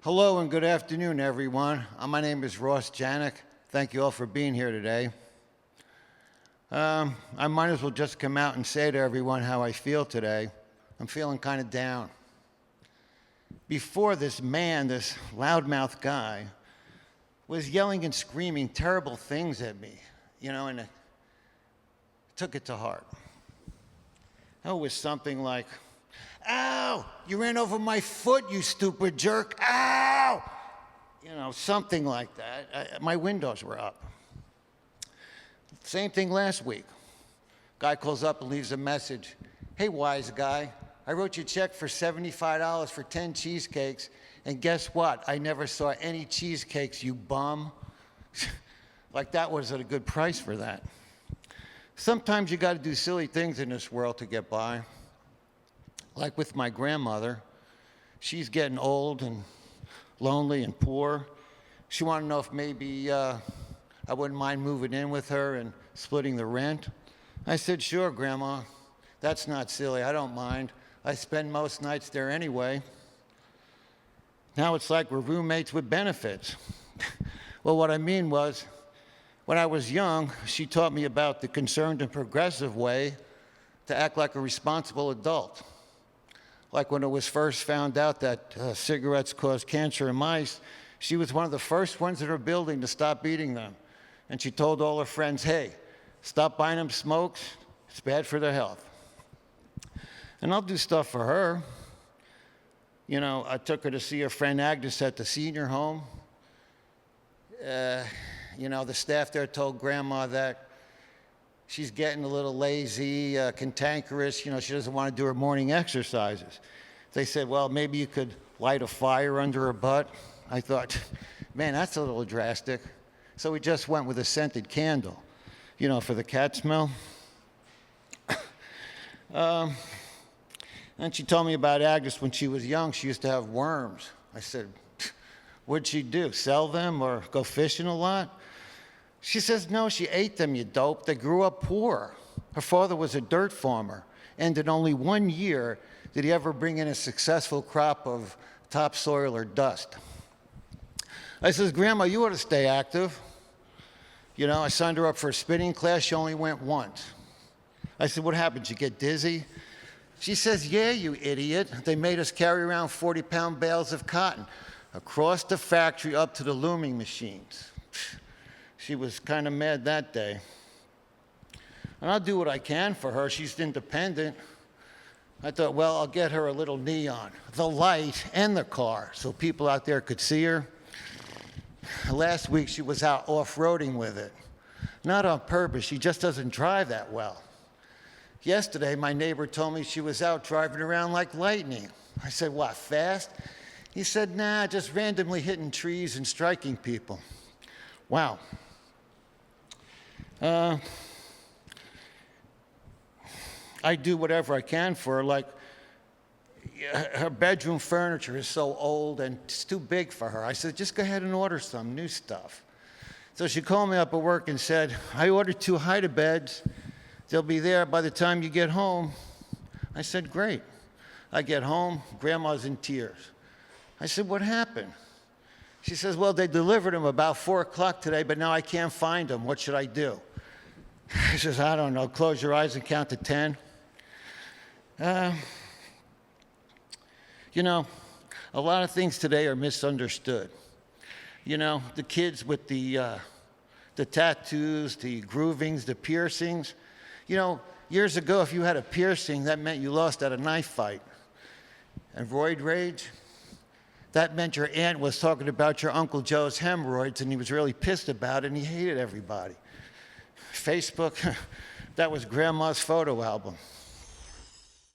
Hello and good afternoon, everyone. My name is Janic. Thank you all for being here today. I might as well just come out and say to everyone how I feel today. I'm feeling kind of down. Before, this man, this loudmouth guy, was yelling and screaming terrible things at me, and I took it to heart. It was something like, "Ow, you ran over my foot, you stupid jerk, ow!" Something like that. My windows were up. Same thing last week. Guy calls up and leaves a message. "Hey, wise guy, I wrote you a check for $75 for 10 cheesecakes, and guess what? I never saw any cheesecakes, you bum." Like that wasn't a good price for that. Sometimes you got to do silly things in this world to get by. Like with my grandmother, she's getting old and lonely and poor. She wanted to know if maybe I wouldn't mind moving in with her and splitting the rent. I said, "Sure, Grandma. That's not silly. I don't mind. I spend most nights there anyway." Now it's like we're roommates with benefits. Well, what I mean was, when I was young, she taught me about the concerned and progressive way to act like a responsible adult. Like when it was first found out that cigarettes cause cancer in mice, she was one of the first ones in her building to stop eating them. And she told all her friends, "Hey, stop buying them smokes. It's bad for their health." And I'll do stuff for her. I took her to see her friend Agnes at the senior home. The staff there told Grandma that she's getting a little lazy, cantankerous. She doesn't want to do her morning exercises. They said, "Well, maybe you could light a fire under her butt." I thought, man, that's a little drastic. So we just went with a scented candle, for the cat smell. And she told me about Agnes when she was young. She used to have worms. I said, "What'd she do, sell them or go fishing a lot?" She says, "No, she ate them, you dope. They grew up poor. Her father was a dirt farmer, and in only 1 year did he ever bring in a successful crop of topsoil or dust." I says, "Grandma, you ought to stay active." I signed her up for a spinning class. She only went once. I said, "What happened? Did you get dizzy?" She says, "Yeah, you idiot. They made us carry around 40-pound bales of cotton across the factory up to the looming machines." She was kind of mad that day. And I'll do what I can for her. She's independent. I thought, well, I'll get her a little neon, the light, and the car so people out there could see her. Last week, she was out off-roading with it. Not on purpose. She just doesn't drive that well. Yesterday, my neighbor told me she was out driving around like lightning. I said, "What, fast?" He said, "Nah, just randomly hitting trees and striking people." Wow. I do whatever I can for her. Like, her bedroom furniture is so old and it's too big for her. I said, "Just go ahead and order some new stuff." So she called me up at work and said, "I ordered 2 hide-a-beds. They'll be there by the time you get home." I said, "Great." I get home, Grandma's in tears. I said, "What happened?" She says, "Well, they delivered them about 4 o'clock today, but now I can't find them. What should I do?" I says, "I don't know. Close your eyes and count to 10. A lot of things today are misunderstood. The kids with the tattoos, the groovings, the piercings. Years ago, if you had a piercing, that meant you lost at a knife fight. And roid rage, that meant your aunt was talking about your Uncle Joe's hemorrhoids, and he was really pissed about it, and he hated everybody. Facebook, that was Grandma's photo album.